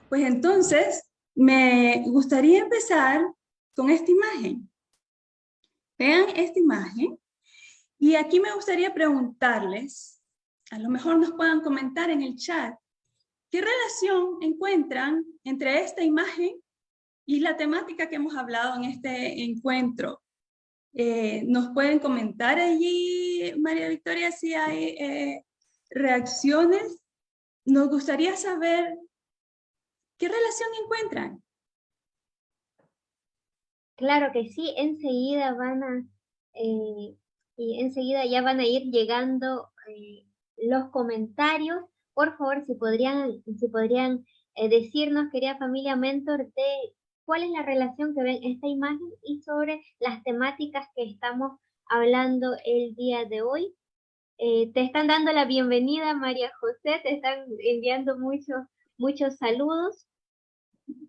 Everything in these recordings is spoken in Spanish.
Pues entonces, me gustaría empezar con esta imagen. Vean esta imagen. Y aquí me gustaría preguntarles, a lo mejor nos puedan comentar en el chat, ¿qué relación encuentran entre esta imagen y la temática que hemos hablado en este encuentro? ¿Nos pueden comentar allí, María Victoria, si hay reacciones? Nos gustaría saber qué relación encuentran. Claro que sí, enseguida y enseguida ya van a ir llegando los comentarios. Por favor, si podrían decirnos, querida familia Mentor, de cuál es la relación que ven esta imagen y sobre las temáticas que estamos hablando el día de hoy. Te están dando la bienvenida, María José, te están enviando muchos saludos.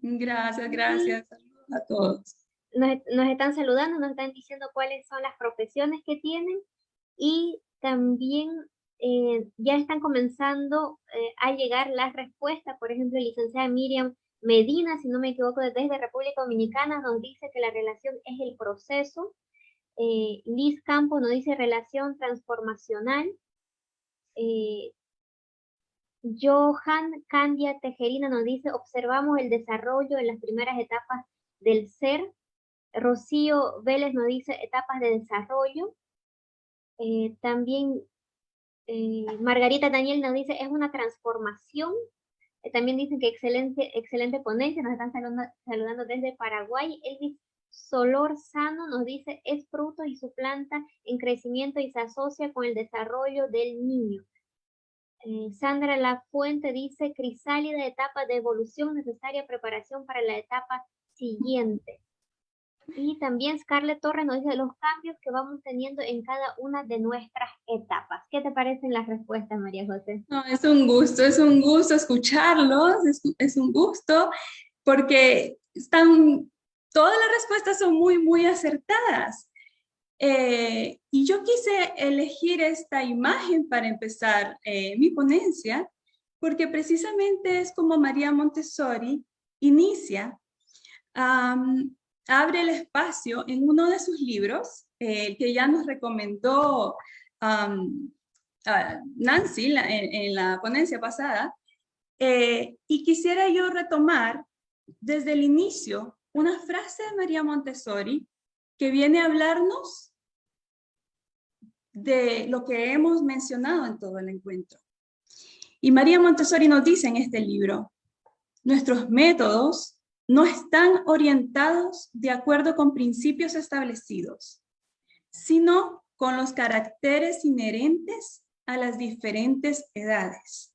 Gracias, gracias. Saludos a todos. Nos están saludando, nos están diciendo cuáles son las profesiones que tienen y también ya están comenzando a llegar las respuestas. Por ejemplo, licenciada Miriam Medina, si no me equivoco, desde República Dominicana, nos dice que la relación es el proceso. Liz Campos nos dice relación transformacional. Johan Candia Tejerina nos dice observamos el desarrollo en las primeras etapas del ser. Rocío Vélez nos dice etapas de desarrollo. También Margarita Daniel nos dice es una transformación. También dicen que excelente ponencia, nos están saludando desde Paraguay. Elvis Solorzano nos dice es fruto y su planta en crecimiento y se asocia con el desarrollo del niño. Sandra Lafuente dice crisálida, etapa de evolución, necesaria preparación para la etapa siguiente. Y también Scarlett Torres nos dice los cambios que vamos teniendo en cada una de nuestras etapas. ¿Qué te parecen las respuestas, María José? No, es un gusto escucharlos, es un gusto, porque todas las respuestas son muy acertadas. Y yo quise elegir esta imagen para empezar mi ponencia, porque precisamente es como María Montessori inicia, abre el espacio en uno de sus libros, que ya nos recomendó Nancy en la ponencia pasada, y quisiera yo retomar desde el inicio una frase de María Montessori que viene a hablarnos de lo que hemos mencionado en todo el encuentro. Y María Montessori nos dice en este libro, nuestros métodos no están orientados de acuerdo con principios establecidos, sino con los caracteres inherentes a las diferentes edades.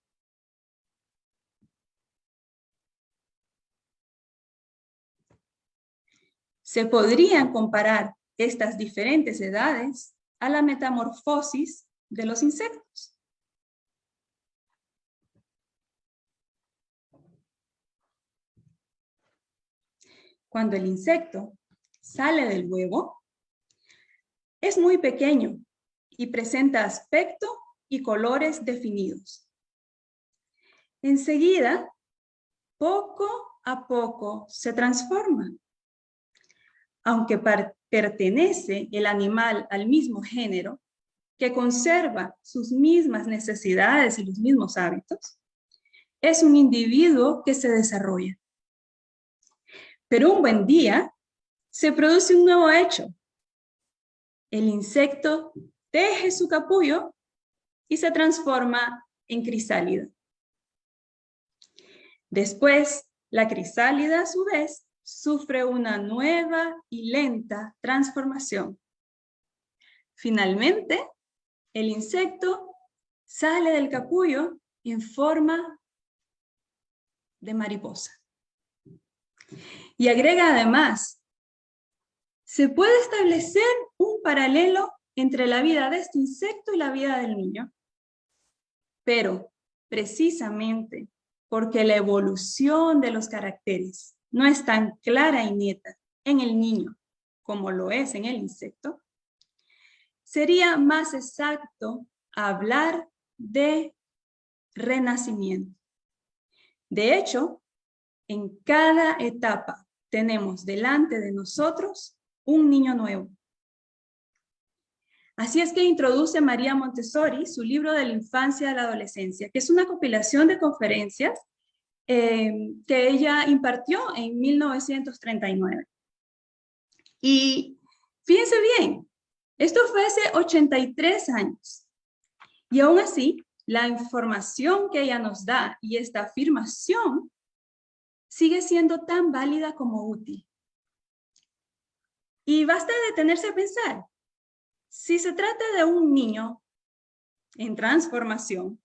Se podrían comparar estas diferentes edades a la metamorfosis de los insectos. Cuando el insecto sale del huevo, es muy pequeño y presenta aspecto y colores definidos. Enseguida, poco a poco se transforma. Aunque pertenece el animal al mismo género, que conserva sus mismas necesidades y los mismos hábitos, es un individuo que se desarrolla. Pero un buen día se produce un nuevo hecho. El insecto teje su capullo y se transforma en crisálida. Después, la crisálida a su vez sufre una nueva y lenta transformación. Finalmente, el insecto sale del capullo en forma de mariposa. Y agrega además, se puede establecer un paralelo entre la vida de este insecto y la vida del niño. Pero, precisamente, porque la evolución de los caracteres no es tan clara y neta en el niño como lo es en el insecto, sería más exacto hablar de renacimiento. De hecho, en cada etapa tenemos delante de nosotros un niño nuevo. Así es que introduce María Montessori su libro de la infancia a la adolescencia, que es una compilación de conferencias que ella impartió en 1939. Y fíjense bien, esto fue hace 83 años. Y aún así, la información que ella nos da y esta afirmación sigue siendo tan válida como útil. Y basta detenerse a pensar, si se trata de un niño en transformación,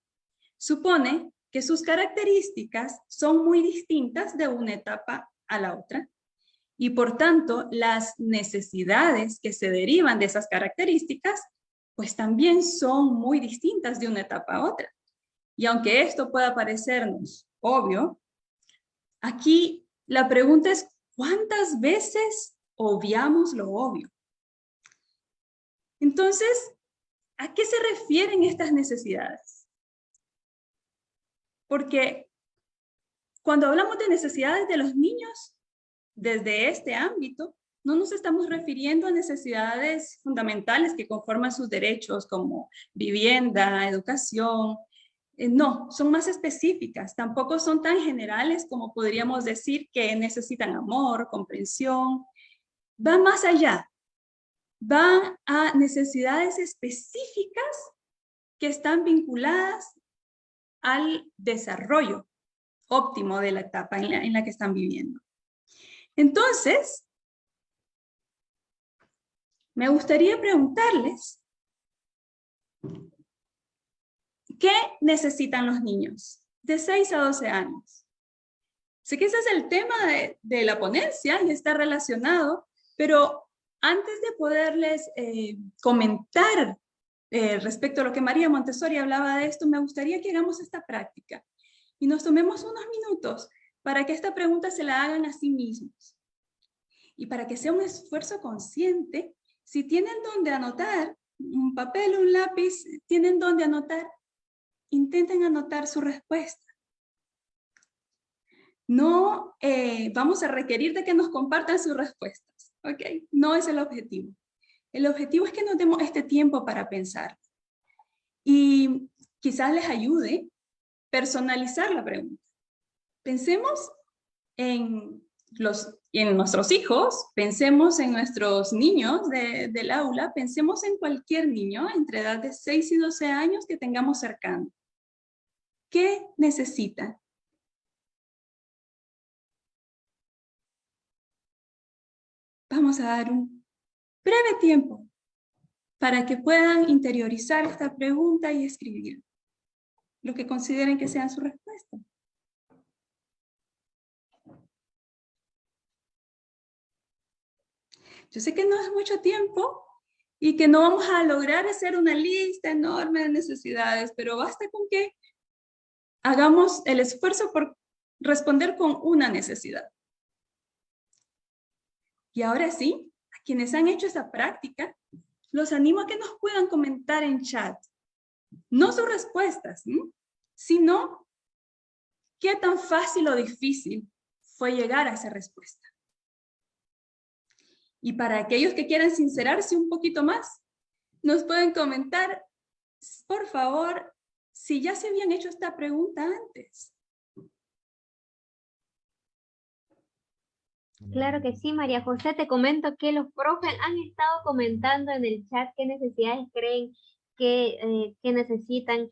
supone que sus características son muy distintas de una etapa a la otra y por tanto las necesidades que se derivan de esas características pues también son muy distintas de una etapa a otra. Y aunque esto pueda parecernos obvio, aquí la pregunta es ¿cuántas veces obviamos lo obvio? Entonces, ¿a qué se refieren estas necesidades? Porque cuando hablamos de necesidades de los niños, desde este ámbito, no nos estamos refiriendo a necesidades fundamentales que conforman sus derechos como vivienda, educación. No, son más específicas. Tampoco son tan generales como podríamos decir que necesitan amor, comprensión. Va más allá. Van a necesidades específicas que están vinculadas al desarrollo óptimo de la etapa en la que están viviendo. Entonces, me gustaría preguntarles, ¿qué necesitan los niños de 6 a 12 años? Sé que ese es el tema de la ponencia y está relacionado, pero antes de poderles comentar respecto a lo que María Montessori hablaba de esto, me gustaría que hagamos esta práctica y nos tomemos unos minutos para que esta pregunta se la hagan a sí mismos. Y para que sea un esfuerzo consciente, si tienen donde anotar, un papel, un lápiz, tienen donde anotar, intenten anotar su respuesta. No vamos a requerir de que nos compartan sus respuestas, ¿ok? No es el objetivo. El objetivo es que nos demos este tiempo para pensar. Y quizás les ayude personalizar la pregunta. Pensemos en nuestros hijos, pensemos en nuestros niños del aula, pensemos en cualquier niño entre edad de 6 y 12 años que tengamos cercano. ¿Qué necesita? Vamos a dar un breve tiempo para que puedan interiorizar esta pregunta y escribir lo que consideren que sea su respuesta. Yo sé que no es mucho tiempo y que no vamos a lograr hacer una lista enorme de necesidades, pero basta con que hagamos el esfuerzo por responder con una necesidad. Y ahora sí, a quienes han hecho esa práctica, los animo a que nos puedan comentar en chat. No sus respuestas, sino qué tan fácil o difícil fue llegar a esa respuesta. Y para aquellos que quieran sincerarse un poquito más, nos pueden comentar, por favor, si ya se habían hecho esta pregunta antes. Claro que sí, María José, te comento que los profes han estado comentando en el chat qué necesidades creen que necesitan.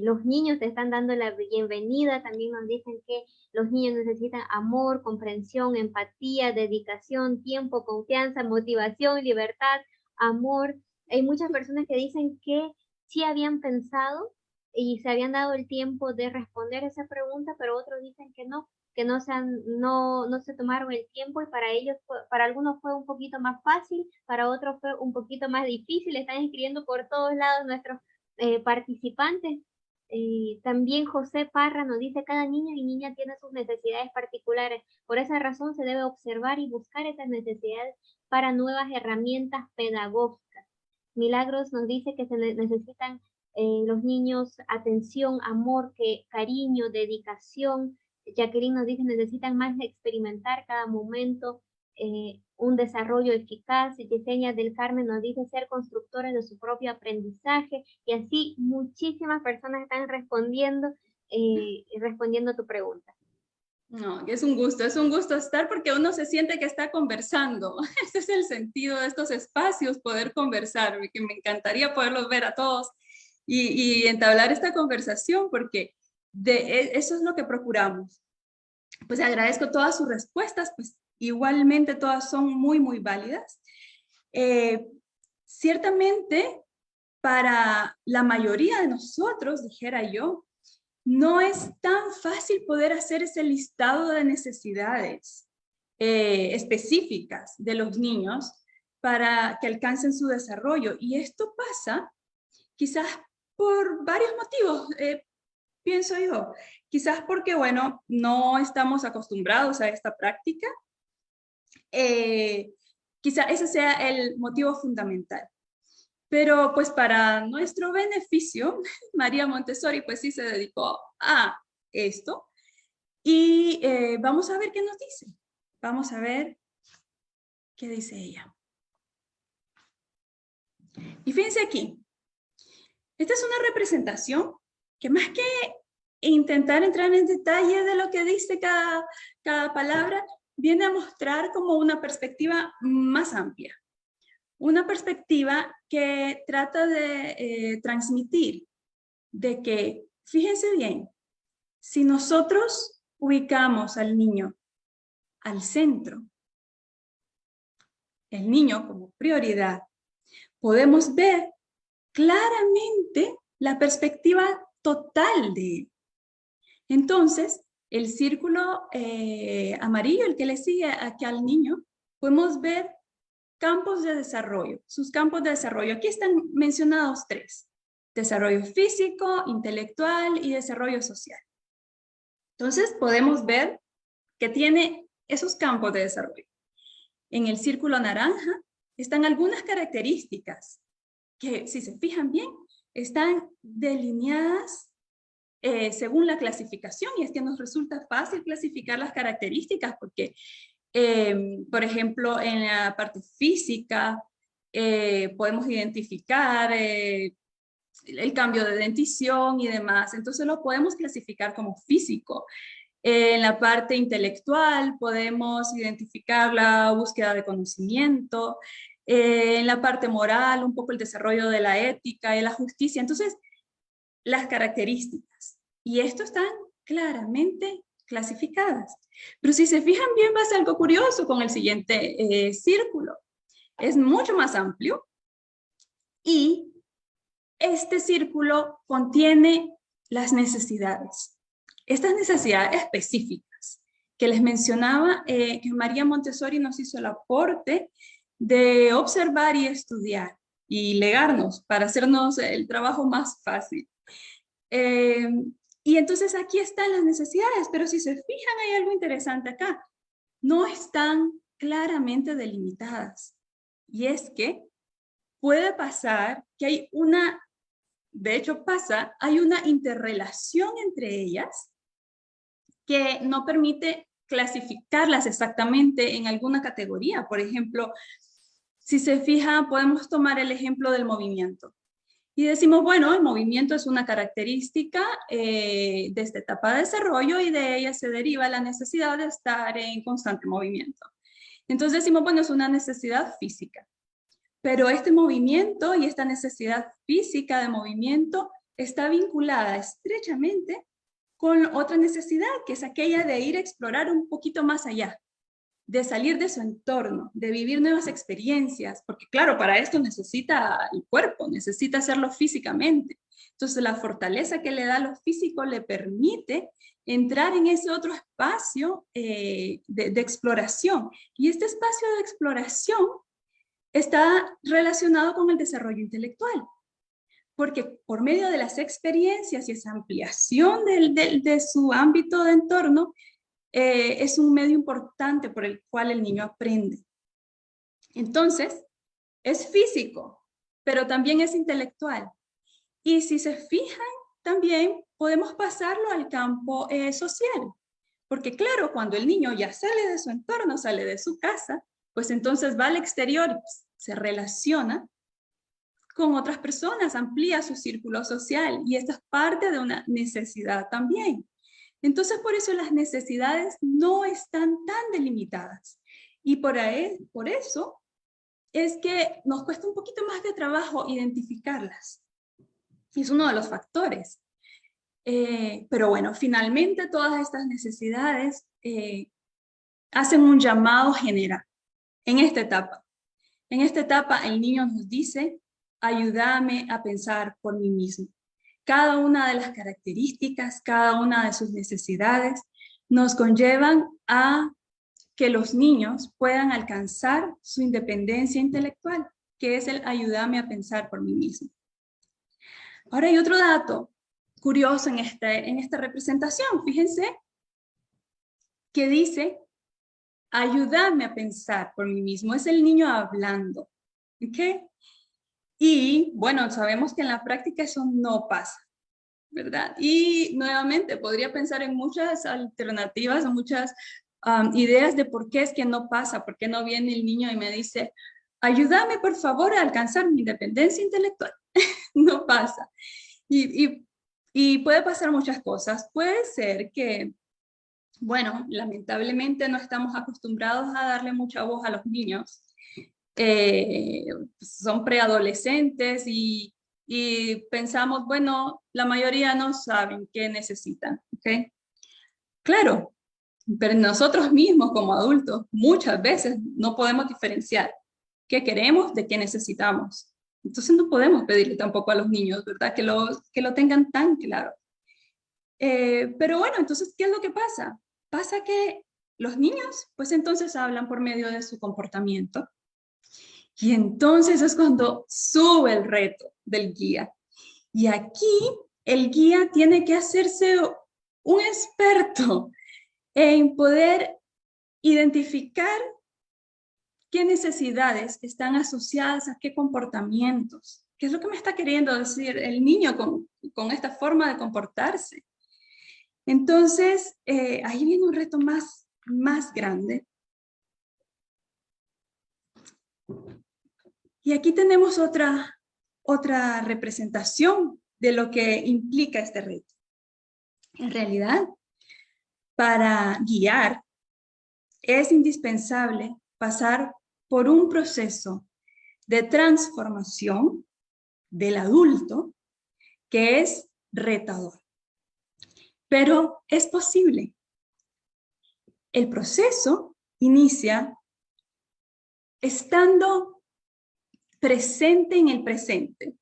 Los niños te están dando la bienvenida, también nos dicen que los niños necesitan amor, comprensión, empatía, dedicación, tiempo, confianza, motivación, libertad, amor. Hay muchas personas que dicen que sí habían pensado y se habían dado el tiempo de responder esa pregunta, pero otros dicen que no no se tomaron el tiempo y para ellos, para algunos fue un poquito más fácil, para otros fue un poquito más difícil. Están escribiendo por todos lados nuestros participantes. También José Parra nos dice, cada niño y niña tiene sus necesidades particulares. Por esa razón se debe observar y buscar esas necesidades para nuevas herramientas pedagógicas. Milagros nos dice que se necesitan los niños atención, amor, cariño, dedicación. Jacqueline nos dice, necesitan más experimentar cada momento, un desarrollo eficaz. Yesenia del Carmen nos dice ser constructores de su propio aprendizaje, y así muchísimas personas están respondiendo a tu pregunta. No, es un gusto estar porque uno se siente que está conversando. Ese es el sentido de estos espacios, poder conversar, que me encantaría poderlos ver a todos y entablar esta conversación porque eso es lo que procuramos. Pues agradezco todas sus respuestas, pues igualmente todas son muy, muy válidas. Ciertamente, para la mayoría de nosotros, dijera yo, no es tan fácil poder hacer ese listado de necesidades específicas de los niños para que alcancen su desarrollo. Y esto pasa quizás por varios motivos, pienso yo. Quizás porque, bueno, no estamos acostumbrados a esta práctica. Quizá ese sea el motivo fundamental. Pero pues para nuestro beneficio, María Montessori pues sí se dedicó a esto. Y vamos a ver qué nos dice. Vamos a ver qué dice ella. Y fíjense aquí. Esta es una representación que más que intentar entrar en detalle de lo que dice cada palabra, viene a mostrar como una perspectiva más amplia. Una perspectiva que trata de transmitir de que, fíjense bien, si nosotros ubicamos al niño al centro, el niño como prioridad, podemos ver claramente la perspectiva total de él. Entonces, el círculo amarillo, el que le sigue aquí al niño, podemos ver campos de desarrollo, sus campos de desarrollo. Aquí están mencionados 3. Desarrollo físico, intelectual y desarrollo social. Entonces podemos ver que tiene esos campos de desarrollo. En el círculo naranja están algunas características que, si se fijan bien, están delineadas según la clasificación, y es que nos resulta fácil clasificar las características porque por ejemplo, en la parte física, podemos identificar el cambio de dentición y demás. Entonces lo podemos clasificar como físico. En la parte intelectual podemos identificar la búsqueda de conocimiento. En la parte moral, un poco el desarrollo de la ética y la justicia. Entonces, las características. Y esto están claramente clasificadas. Pero si se fijan bien, pasa algo curioso con el siguiente círculo. Es mucho más amplio y este círculo contiene las necesidades. Estas necesidades específicas que les mencionaba, que María Montessori nos hizo el aporte de observar y estudiar y legarnos para hacernos el trabajo más fácil. Y entonces aquí están las necesidades, pero si se fijan hay algo interesante acá. No están claramente delimitadas. Y es que puede pasar que hay hay una interrelación entre ellas que no permite clasificarlas exactamente en alguna categoría. Por ejemplo, si se fija, podemos tomar el ejemplo del movimiento. Y decimos, bueno, el movimiento es una característica de esta etapa de desarrollo y de ella se deriva la necesidad de estar en constante movimiento. Entonces decimos, bueno, es una necesidad física. Pero este movimiento y esta necesidad física de movimiento está vinculada estrechamente con otra necesidad, que es aquella de ir a explorar un poquito más allá, de salir de su entorno, de vivir nuevas experiencias, porque claro, para esto necesita el cuerpo, necesita hacerlo físicamente. Entonces la fortaleza que le da lo físico le permite entrar en ese otro espacio de exploración. Y este espacio de exploración está relacionado con el desarrollo intelectual. porque por medio de las experiencias y esa ampliación de su ámbito de entorno, es un medio importante por el cual el niño aprende. Entonces, es físico, pero también es intelectual. Y si se fijan, también podemos pasarlo al campo social. Porque claro, cuando el niño ya sale de su entorno, sale de su casa, pues entonces va al exterior y se relaciona con otras personas, amplía su círculo social y esta es parte de una necesidad también. Entonces, por eso las necesidades no están tan delimitadas. Y por eso es que nos cuesta un poquito más de trabajo identificarlas. Y es uno de los factores. Pero bueno, finalmente todas estas necesidades hacen un llamado general en esta etapa. En esta etapa el niño nos dice, ayúdame a pensar por mí mismo. Cada una de las características, cada una de sus necesidades nos conllevan a que los niños puedan alcanzar su independencia intelectual, que es el ayúdame a pensar por mí mismo. Ahora hay otro dato curioso en esta representación. Fíjense que dice, ayúdame a pensar por mí mismo. Es el niño hablando. ¿Ok? Y bueno, sabemos que en la práctica eso no pasa, ¿verdad? Y nuevamente podría pensar en muchas alternativas o muchas ideas de por qué es que no pasa, por qué no viene el niño y me dice, ayúdame por favor a alcanzar mi independencia intelectual. No pasa. Y puede pasar muchas cosas. Puede ser que, bueno, lamentablemente no estamos acostumbrados a darle mucha voz a los niños. Son preadolescentes y pensamos, bueno, la mayoría no saben qué necesitan, ¿ok? Claro, pero nosotros mismos como adultos muchas veces no podemos diferenciar qué queremos de qué necesitamos. Entonces no podemos pedirle tampoco a los niños, ¿verdad? Que lo tengan tan claro. Pero bueno, entonces, ¿qué es lo que pasa? Pasa que los niños, pues entonces hablan por medio de su comportamiento. Y entonces es cuando sube el reto del guía. Y aquí el guía tiene que hacerse un experto en poder identificar qué necesidades están asociadas a qué comportamientos. ¿Qué es lo que me está queriendo decir el niño con esta forma de comportarse? Entonces, ahí viene un reto más grande. Y aquí tenemos otra representación de lo que implica este reto. En realidad, para guiar, es indispensable pasar por un proceso de transformación del adulto que es retador. Pero es posible. El proceso inicia estando presente en el presente.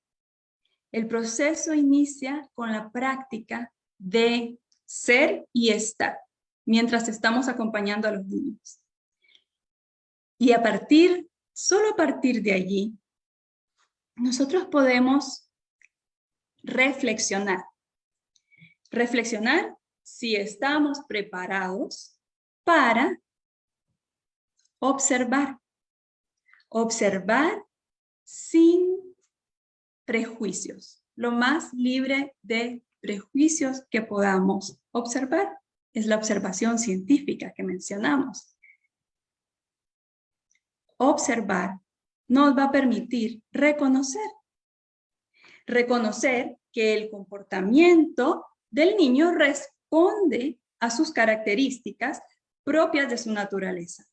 El proceso inicia con la práctica de ser y estar, mientras estamos acompañando a los niños. Y solo a partir de allí, nosotros podemos reflexionar. Reflexionar si estamos preparados para observar. Observar sin prejuicios, lo más libre de prejuicios que podamos observar. Es la observación científica que mencionamos. Observar nos va a permitir reconocer que el comportamiento del niño responde a sus características propias de su naturaleza.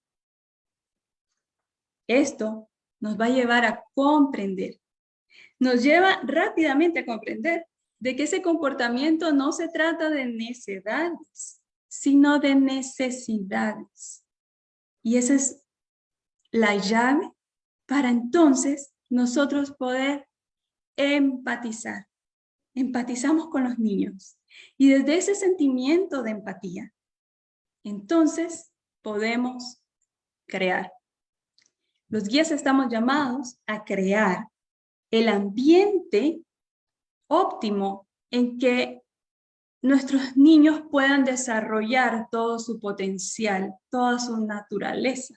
Esto nos va a llevar a comprender. Nos lleva rápidamente a comprender de que ese comportamiento no se trata de necedades, sino de necesidades. Y esa es la llave para entonces nosotros poder empatizar. Empatizamos con los niños. Y desde ese sentimiento de empatía, entonces podemos crear. Los guías estamos llamados a crear el ambiente óptimo en que nuestros niños puedan desarrollar todo su potencial, toda su naturaleza.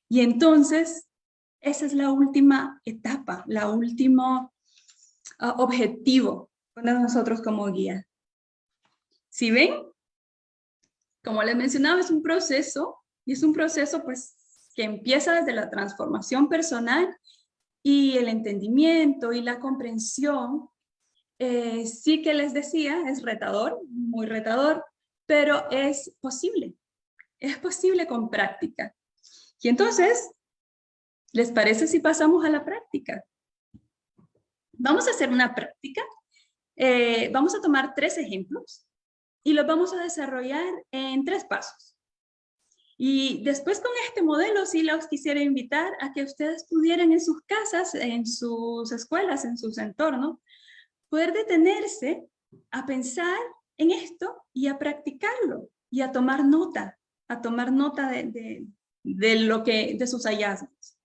Y entonces, esa es la última etapa, la último objetivo para nosotros como guía. ¿Sí ven? Como les mencionaba, es un proceso, y es un proceso pues que empieza desde la transformación personal y el entendimiento y la comprensión. Sí que les decía, es retador, muy retador, pero es posible con práctica. Y entonces, ¿les parece si pasamos a la práctica? Vamos a hacer una práctica. Vamos a tomar 3 ejemplos y los vamos a desarrollar en 3 pasos. Y después con este modelo sí los quisiera invitar a que ustedes pudieran en sus casas, en sus escuelas, en sus entornos, poder detenerse a pensar en esto y a practicarlo y a tomar nota de sus hallazgos.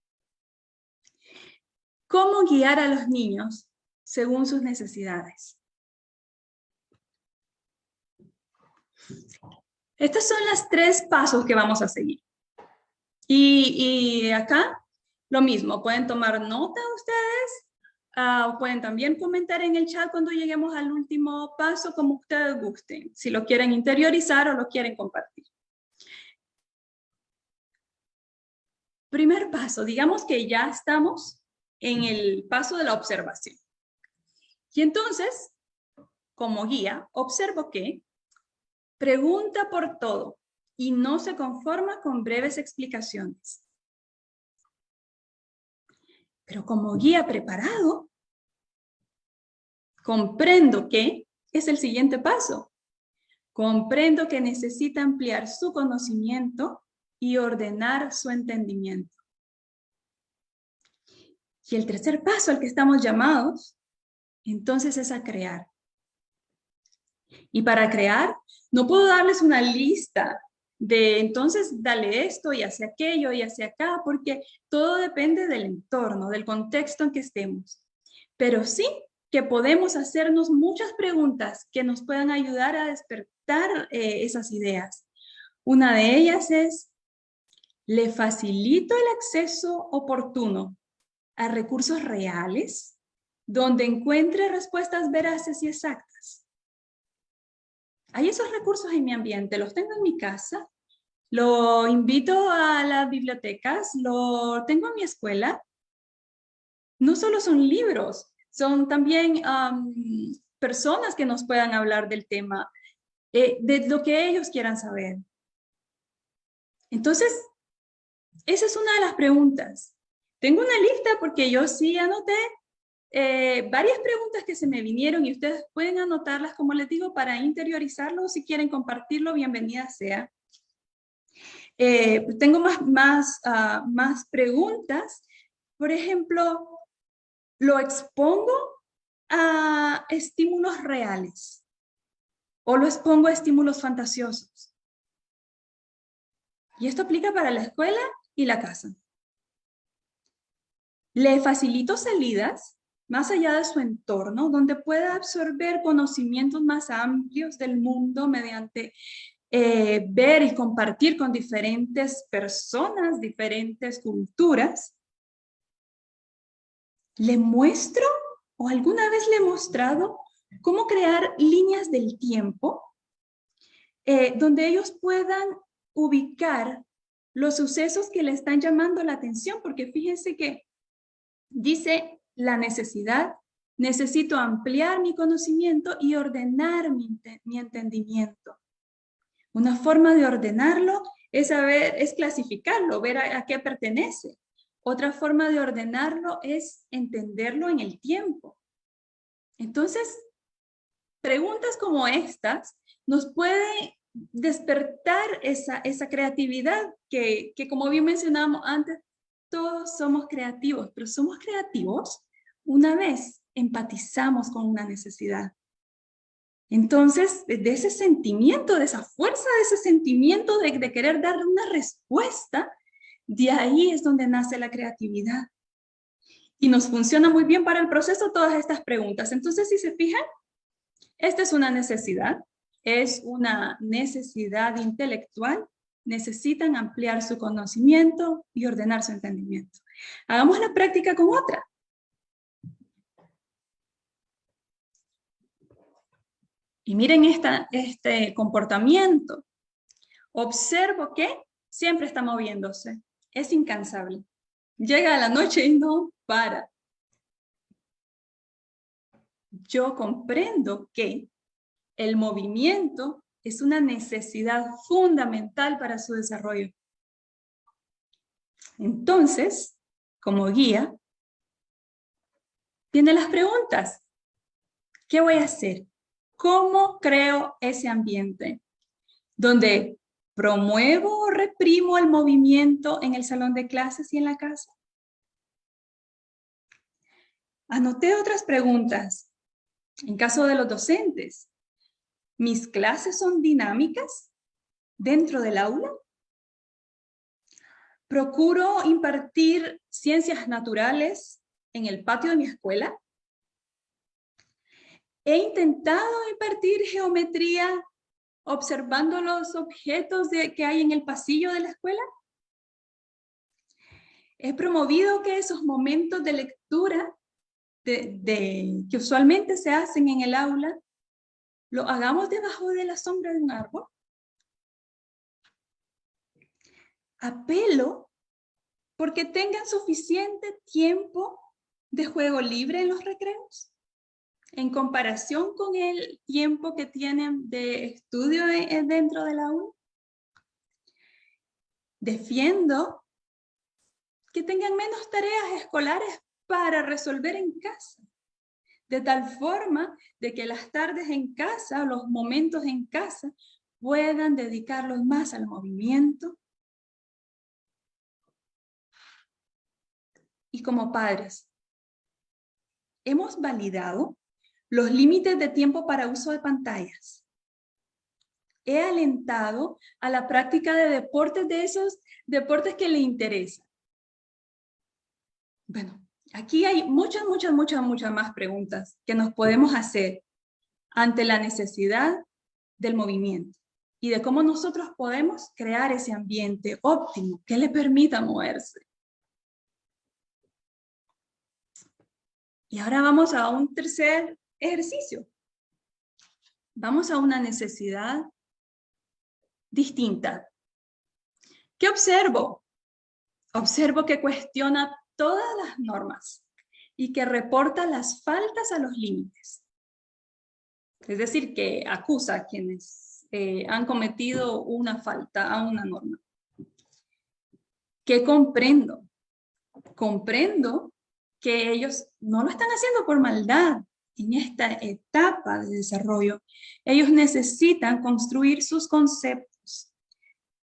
¿Cómo guiar a los niños según sus necesidades? Estos son los 3 pasos que vamos a seguir. Y acá lo mismo, pueden tomar nota ustedes, pueden también comentar en el chat cuando lleguemos al último paso como ustedes gusten, si lo quieren interiorizar o lo quieren compartir. Primer paso, digamos que ya estamos en el paso de la observación. Y entonces, como guía, observo que pregunta por todo y no se conforma con breves explicaciones. Pero como guía preparado, comprendo que es el siguiente paso. Comprendo que necesita ampliar su conocimiento y ordenar su entendimiento. Y el tercer paso al que estamos llamados, entonces, es a crear. Y para crear, no puedo darles una lista de entonces dale esto y hace aquello y hace acá, porque todo depende del entorno, del contexto en que estemos. Pero sí que podemos hacernos muchas preguntas que nos puedan ayudar a despertar esas ideas. Una de ellas es, ¿le facilito el acceso oportuno a recursos reales donde encuentre respuestas veraces y exactas? Hay esos recursos en mi ambiente, los tengo en mi casa, lo invito a las bibliotecas, lo tengo en mi escuela. No solo son libros, son también personas que nos puedan hablar del tema, de lo que ellos quieran saber. Entonces, esa es una de las preguntas. Tengo una lista porque yo sí anoté varias preguntas que se me vinieron y ustedes pueden anotarlas, como les digo, para interiorizarlo. Si quieren compartirlo, bienvenida sea. Tengo más preguntas. Por ejemplo, ¿lo expongo a estímulos reales o lo expongo a estímulos fantasiosos? Y esto aplica para la escuela y la casa. Le facilito salidas más allá de su entorno, donde pueda absorber conocimientos más amplios del mundo mediante ver y compartir con diferentes personas, diferentes culturas. ¿Le muestro o alguna vez le he mostrado cómo crear líneas del tiempo donde ellos puedan ubicar los sucesos que le están llamando la atención? Porque fíjense que dice la necesidad, necesito ampliar mi conocimiento y ordenar mi entendimiento. Una forma de ordenarlo es clasificarlo, ver a qué pertenece. Otra forma de ordenarlo es entenderlo en el tiempo. Entonces, preguntas como estas nos pueden despertar esa creatividad que como bien mencionábamos antes, todos somos creativos, pero somos creativos una vez empatizamos con una necesidad. Entonces, de ese sentimiento, de esa fuerza, de ese sentimiento de querer darle una respuesta, de ahí es donde nace la creatividad. Y nos funciona muy bien para el proceso todas estas preguntas. Entonces, si se fijan, esta es una necesidad intelectual. Necesitan ampliar su conocimiento y ordenar su entendimiento. Hagamos la práctica con otra. Y miren este comportamiento. Observo que siempre está moviéndose. Es incansable. Llega a la noche y no para. Yo comprendo que el movimiento es una necesidad fundamental para su desarrollo. Entonces, como guía, vienen las preguntas. ¿Qué voy a hacer? ¿Cómo creo ese ambiente donde promuevo o reprimo el movimiento en el salón de clases y en la casa? Anoté otras preguntas. En caso de los docentes, ¿mis clases son dinámicas dentro del aula? ¿Procuro impartir ciencias naturales en el patio de mi escuela? ¿He intentado impartir geometría observando los objetos que hay en el pasillo de la escuela? ¿He promovido que esos momentos de lectura que usualmente se hacen en el aula, lo hagamos debajo de la sombra de un árbol? Apelo porque tengan suficiente tiempo de juego libre en los recreos, en comparación con el tiempo que tienen de estudio dentro del aula. Defiendo que tengan menos tareas escolares para resolver en casa, de tal forma de que las tardes en casa, los momentos en casa, puedan dedicarlos más al movimiento. Y como padres, hemos validado los límites de tiempo para uso de pantallas. He alentado a la práctica de deportes, de esos deportes que le interesan. Bueno, aquí hay muchas más preguntas que nos podemos hacer ante la necesidad del movimiento y de cómo nosotros podemos crear ese ambiente óptimo que le permita moverse. Y ahora vamos a un tercer ejercicio. Vamos a una necesidad distinta. ¿Qué observo? Observo que cuestiona todas las normas y que reporta las faltas a los límites. Es decir, que acusa a quienes han cometido una falta a una norma. ¿Qué comprendo? Comprendo que ellos no lo están haciendo por maldad. En esta etapa de desarrollo, ellos necesitan construir sus conceptos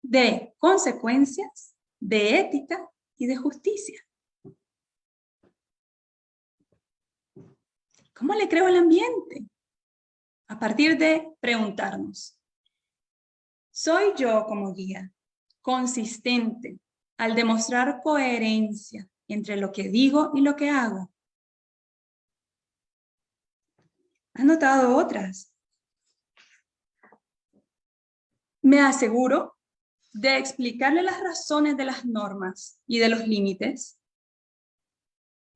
de consecuencias, de ética y de justicia. ¿Cómo le creo el ambiente? A partir de preguntarnos, ¿soy yo como guía consistente al demostrar coherencia entre lo que digo y lo que hago? ¿Han notado otras? Me aseguro de explicarle las razones de las normas y de los límites.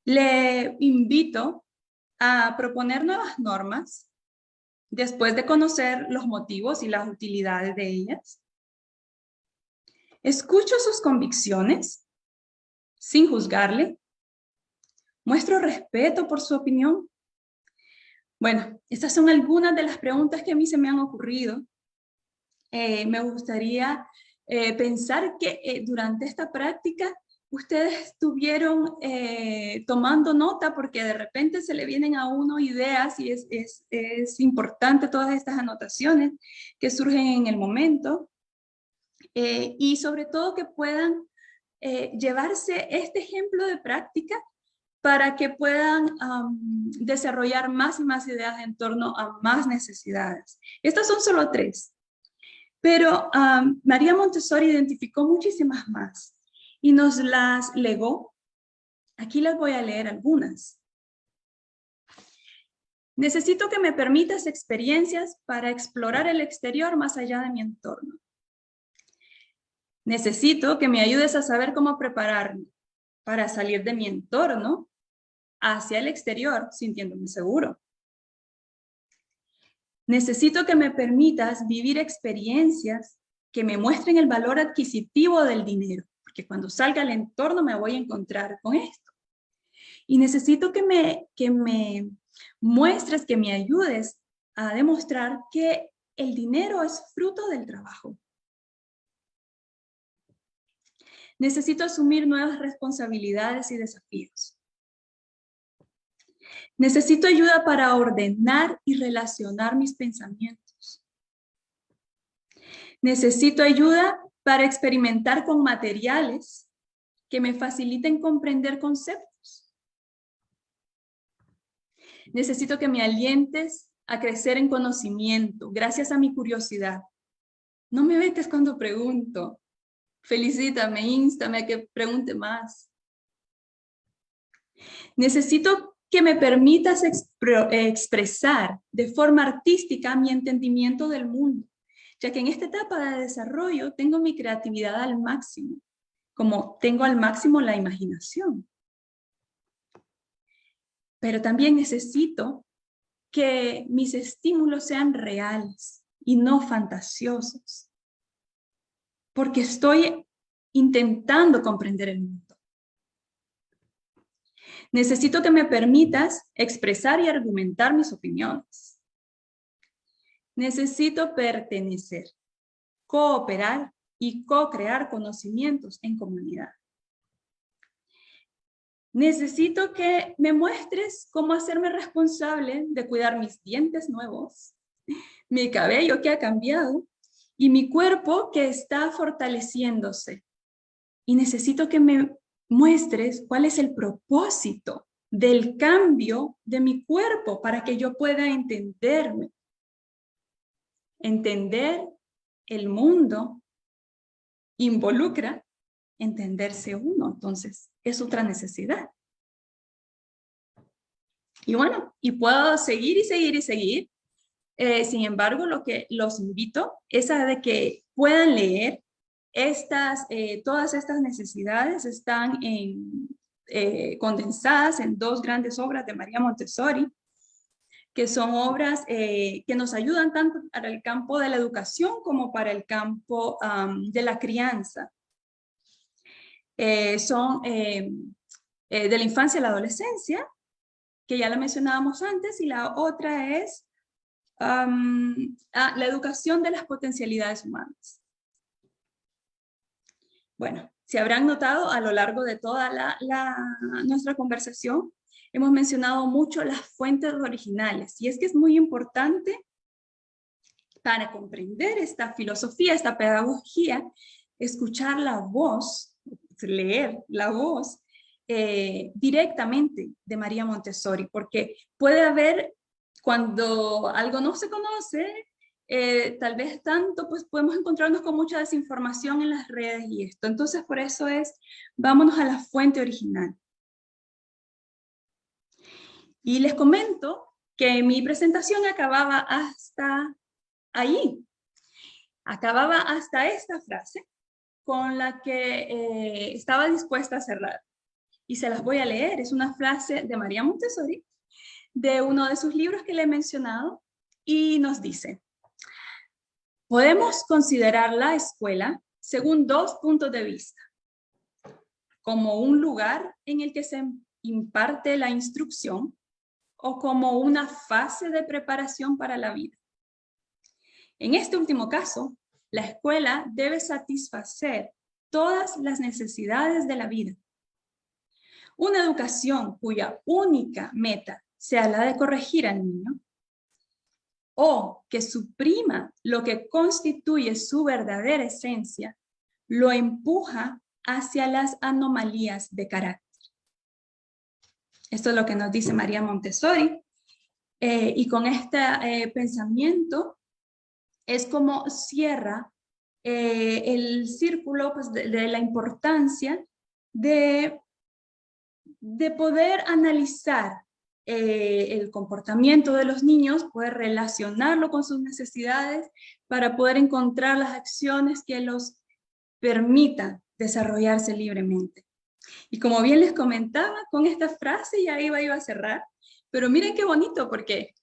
Le invito a proponer nuevas normas después de conocer los motivos y las utilidades de ellas. Escucho sus convicciones sin juzgarle. Muestro respeto por su opinión. Bueno, estas son algunas de las preguntas que a mí se me han ocurrido. Me gustaría pensar que durante esta práctica ustedes estuvieron tomando nota, porque de repente se le vienen a uno ideas y es importante todas estas anotaciones que surgen en el momento. Y sobre todo que puedan llevarse este ejemplo de práctica para que puedan desarrollar más y más ideas en torno a más necesidades. Estas son solo 3, pero María Montessori identificó muchísimas más y nos las legó Aquí les voy a leer algunas. Necesito que me permitas experiencias para explorar el exterior más allá de mi entorno. Necesito que me ayudes a saber cómo prepararme para salir de mi entorno hacia el exterior sintiéndome seguro. Necesito que me permitas vivir experiencias que me muestren el valor adquisitivo del dinero, porque cuando salga al entorno me voy a encontrar con esto. Y necesito que me muestres, que me ayudes a demostrar que el dinero es fruto del trabajo. Necesito asumir nuevas responsabilidades y desafíos. Necesito ayuda para ordenar y relacionar mis pensamientos. Necesito ayuda para experimentar con materiales que me faciliten comprender conceptos. Necesito que me alientes a crecer en conocimiento gracias a mi curiosidad. No me vetes cuando pregunto. Felicítame, instame a que pregunte más. Necesito que me permitas expresar de forma artística mi entendimiento del mundo, ya que en esta etapa de desarrollo tengo mi creatividad al máximo, como tengo al máximo la imaginación. Pero también necesito que mis estímulos sean reales y no fantasiosos, porque estoy intentando comprender el mundo. Necesito que me permitas expresar y argumentar mis opiniones. Necesito pertenecer, cooperar y co-crear conocimientos en comunidad. Necesito que me muestres cómo hacerme responsable de cuidar mis dientes nuevos, mi cabello que ha cambiado y mi cuerpo que está fortaleciéndose. Y necesito que me muestres cuál es el propósito del cambio de mi cuerpo para que yo pueda entenderme. Entender el mundo involucra entenderse uno, entonces es otra necesidad. Y bueno, y puedo seguir y seguir y seguir. Sin embargo, lo que los invito es a de que puedan leer todas estas necesidades están condensadas en dos grandes obras de María Montessori, que son obras que nos ayudan tanto para el campo de la educación como para el campo de la crianza. Son de la infancia a la adolescencia, que ya la mencionábamos antes, y la otra es la educación de las potencialidades humanas. Bueno, si habrán notado a lo largo de toda nuestra conversación, hemos mencionado mucho las fuentes originales, y es que es muy importante para comprender esta filosofía, esta pedagogía, escuchar la voz, leer la voz directamente de María Montessori, porque puede haber, cuando algo no se conoce, tal vez tanto, pues podemos encontrarnos con mucha desinformación en las redes y esto. Entonces, por eso vámonos a la fuente original. Y les comento que mi presentación acababa hasta ahí. Acababa hasta esta frase con la que estaba dispuesta a cerrar. Y se las voy a leer. Es una frase de María Montessori, de uno de sus libros que le he mencionado, y nos dice: podemos considerar la escuela según dos puntos de vista, como un lugar en el que se imparte la instrucción o como una fase de preparación para la vida. En este último caso, la escuela debe satisfacer todas las necesidades de la vida. Una educación cuya única meta sea la de corregir al niño, o que suprima lo que constituye su verdadera esencia, lo empuja hacia las anomalías de carácter. Esto es lo que nos dice María Montessori, y con este pensamiento es como cierra el círculo, pues, de la importancia de de poder analizar el comportamiento de los niños, poder relacionarlo con sus necesidades para poder encontrar las acciones que los permitan desarrollarse libremente. Y como bien les comentaba, con esta frase ya iba a cerrar, pero miren qué bonito porque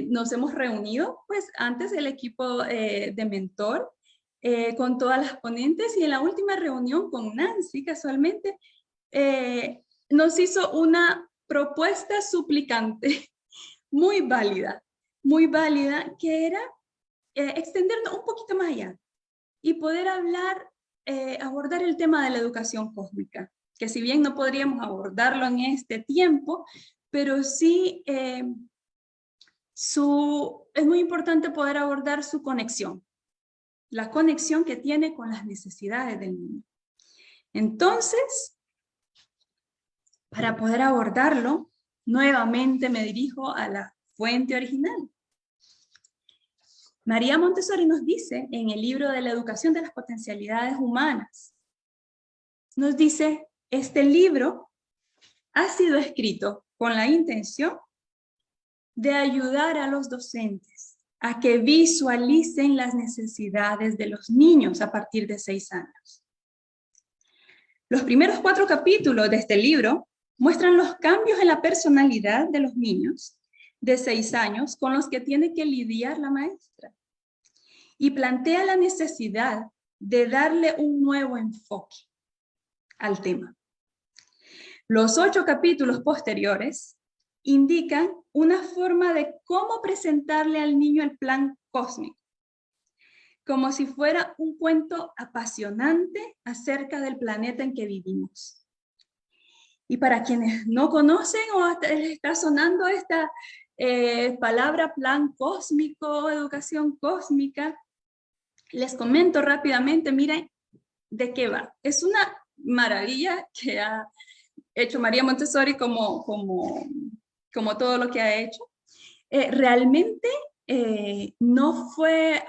nos hemos reunido, pues antes el equipo de mentor con todas las ponentes, y en la última reunión con Nancy, casualmente, nos hizo una propuesta suplicante muy válida, que era extendernos un poquito más allá y poder abordar el tema de la educación cósmica, que si bien no podríamos abordarlo en este tiempo, pero sí es muy importante poder abordar su conexión, la conexión que tiene con las necesidades del niño. Entonces, para poder abordarlo, nuevamente me dirijo a la fuente original. María Montessori nos dice en el libro de la educación de las potencialidades humanas, nos dice, este libro ha sido escrito con la intención de ayudar a los docentes a que visualicen las necesidades de los niños a partir de 6 años. Los primeros 4 capítulos de este libro muestran los cambios en la personalidad de los niños de 6 años con los que tiene que lidiar la maestra, y plantea la necesidad de darle un nuevo enfoque al tema. Los 8 capítulos posteriores indican una forma de cómo presentarle al niño el plan cósmico, como si fuera un cuento apasionante acerca del planeta en que vivimos. Y para quienes no conocen o les está sonando esta palabra plan cósmico, educación cósmica, les comento rápidamente, miren de qué va. Es una maravilla que ha hecho María Montessori como todo lo que ha hecho. Realmente no fue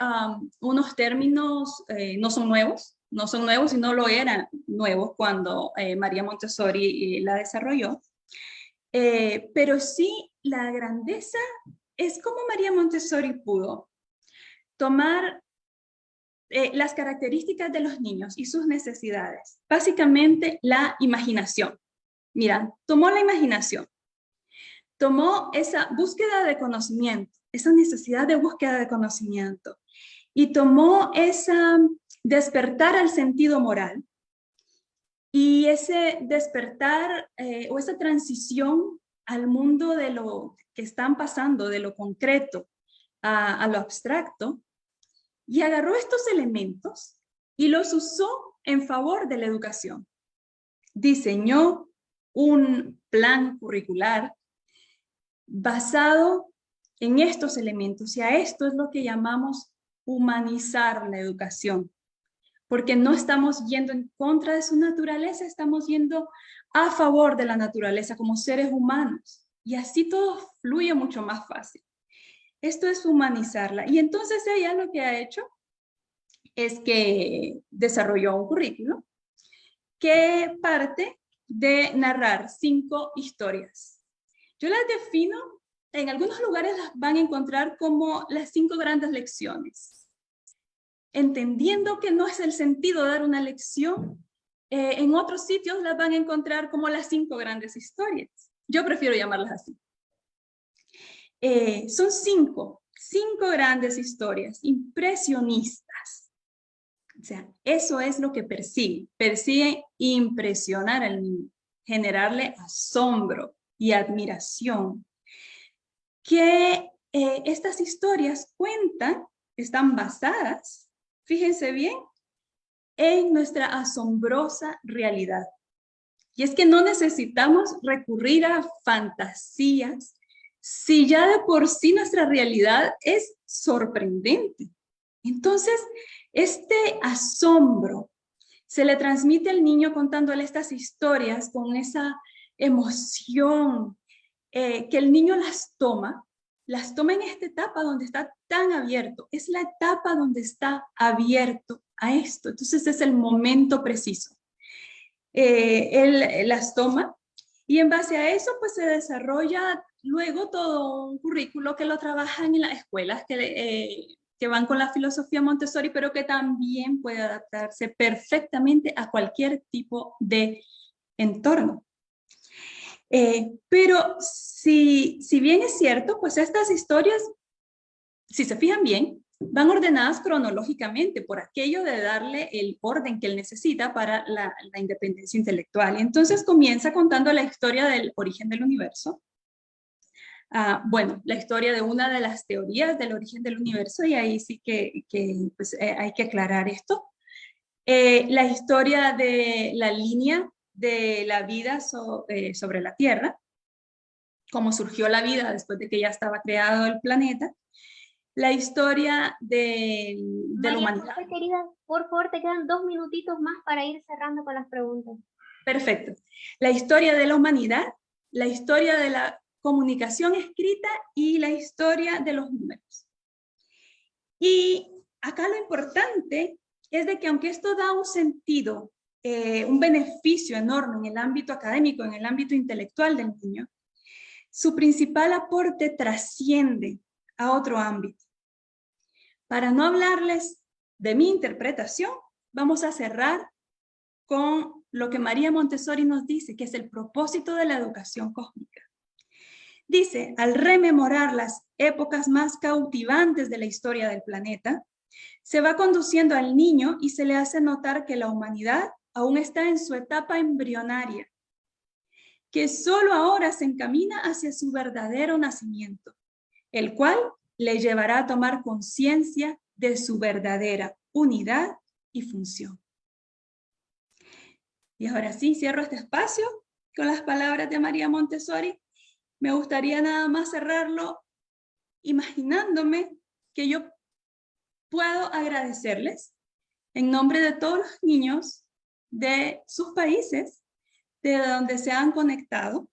unos términos, no son nuevos y no lo eran nuevos cuando María Montessori la desarrolló, pero sí la grandeza es como María Montessori pudo tomar las características de los niños y sus necesidades, básicamente la imaginación. Mira, tomó la imaginación, tomó esa búsqueda de conocimiento, esa necesidad de búsqueda de conocimiento, y tomó esa despertar al sentido moral, y ese despertar o esa transición al mundo de lo que están pasando, de lo concreto a lo abstracto, y agarró estos elementos y los usó en favor de la educación. Diseñó un plan curricular basado en estos elementos, y a esto es lo que llamamos humanizar la educación, porque no estamos yendo en contra de su naturaleza, estamos yendo a favor de la naturaleza como seres humanos, y así todo fluye mucho más fácil. Esto es humanizarla. Y entonces ella lo que ha hecho es que desarrolló un currículo que parte de narrar 5 historias. Yo las defino, en algunos lugares las van a encontrar como las 5 grandes lecciones. Entendiendo que no es el sentido dar una lección, en otros sitios las van a encontrar como las 5 grandes historias. Yo prefiero llamarlas así. Son 5 grandes historias impresionistas. O sea, eso es lo que persigue. Persigue impresionar al niño, generarle asombro y admiración. Que estas historias están basadas, fíjense bien, en nuestra asombrosa realidad. Y es que no necesitamos recurrir a fantasías si ya de por sí nuestra realidad es sorprendente. Entonces, este asombro se le transmite al niño contándole estas historias con esa emoción, que el niño las toma en esta etapa donde está tan abierto. Es la etapa donde está abierto a esto. Entonces es el momento preciso. Él las toma Y en base a eso, pues se desarrolla luego todo un currículo que lo trabajan en las escuelas que van con la filosofía Montessori, pero que también puede adaptarse perfectamente a cualquier tipo de entorno. Pero si bien es cierto, pues estas historias, si se fijan bien, van ordenadas cronológicamente por aquello de darle el orden que él necesita para la independencia intelectual. Y entonces comienza contando la historia del origen del universo. Bueno, la historia de una de las teorías del origen del universo, y ahí sí que pues, hay que aclarar esto. La historia de la línea de la vida sobre la Tierra, cómo surgió la vida después de que ya estaba creado el planeta. La historia de la humanidad. José, querida, por favor, te quedan 2 minutitos más para ir cerrando con las preguntas. Perfecto. La historia de la humanidad, la historia de la comunicación escrita y la historia de los números. Y acá lo importante es de que aunque esto da un sentido, un beneficio enorme en el ámbito académico, en el ámbito intelectual del niño, su principal aporte trasciende a otro ámbito. Para no hablarles de mi interpretación, vamos a cerrar con lo que María Montessori nos dice, que es el propósito de la educación cósmica. Dice, al rememorar las épocas más cautivantes de la historia del planeta, se va conduciendo al niño y se le hace notar que la humanidad aún está en su etapa embrionaria, que solo ahora se encamina hacia su verdadero nacimiento, el cual le llevará a tomar conciencia de su verdadera unidad y función. Y ahora sí, cierro este espacio con las palabras de María Montessori. Me gustaría nada más cerrarlo imaginándome que yo puedo agradecerles en nombre de todos los niños de sus países, de donde se han conectado.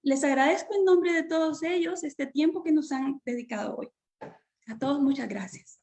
Les agradezco en nombre de todos ellos este tiempo que nos han dedicado hoy. A todos, muchas gracias.